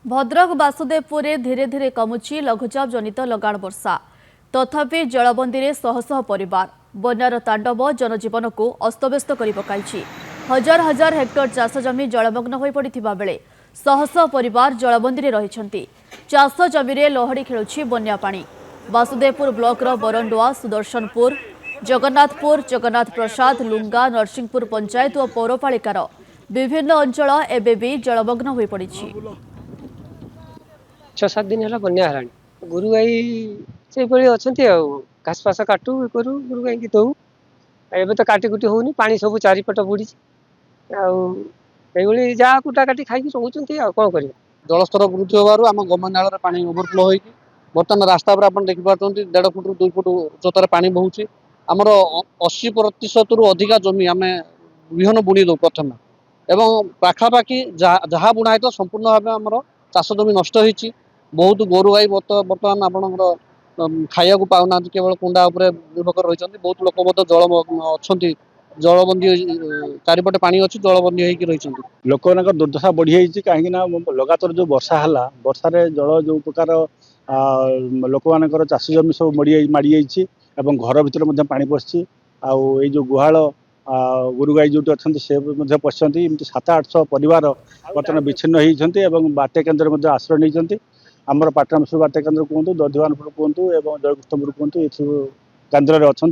भद्रक बासुदेवपुर धीरे धीरे कमुची लघुचाप जनित लगाण वर्षा तथापि जलबंदी शह शह परिवार बन्यार तांडव जनजीवन को अस्तव्यस्त कर पकाई। हजार हजार हेक्टर चाष जमी जलमग्न हो पड़ा बेले शह शह परिवार जलबंदी रही। चाष जमी लहड़ी खेलुछि बन्या पानी। बासुदेवपुर ब्लॉकर बरंडुआ सुदर्शनपुर जगन्नाथपुर जगन्नाथ प्रसाद लुंगा नरसिंहपुर पंचायत और पौरपालिकार विभिन्न अंचल एबे भी जलमग्न हो पड़ी। 6-7 दिन है बन्या है गुरु गाई से अच्छा घास फास काटू करू गुरु गाई की दऊ एवं तो काटिकुटी होनी पानी सब चारिपट बुड़ी जहाँ कुटा काटी खाई रोचे कौन कर जलस्तर वृद्धि होवर आम गमनाल पानी ओभरफ्लो हो बर्तमान रास्ता पर आप देखिपुं 1.5 फुट 2 फुट उच्चतार पानी बहुची आमर 80% रु अधिका जमी आम विहन बुणी दौ प्रथम एवं पाखापाखि जहाँ बुणा है तो संपूर्ण भाव आमर चाष जमी नष्ट होती बहुत गोरु गाई बर्तमान आपंकर खाया पाऊना केवल कुंडा निर्भर रही बहुत लोक जल अच्छा जलबंदी चारिपटे पानी अच्छी जलबंदी होती लोक दुर्दशा बढ़ी कहीं लगातार जो वर्षा है वर्षार जल जो प्रकार लोक मान चाष जमी सब माड़ी जाइए घर भर पानी पशि आई जो गुहाल गोरु गाई जो अच्छा से पशि 700-800 परिवार बर्तमान विच्छिन्न होती बात्या केन्द्र आश्रय नहीं आमर पाटनामेश्वर बात्या केन्द्र कहतु दधिवानपुर कहतु जयकृष्णपुर कहतु ये केन्द्र अच्छा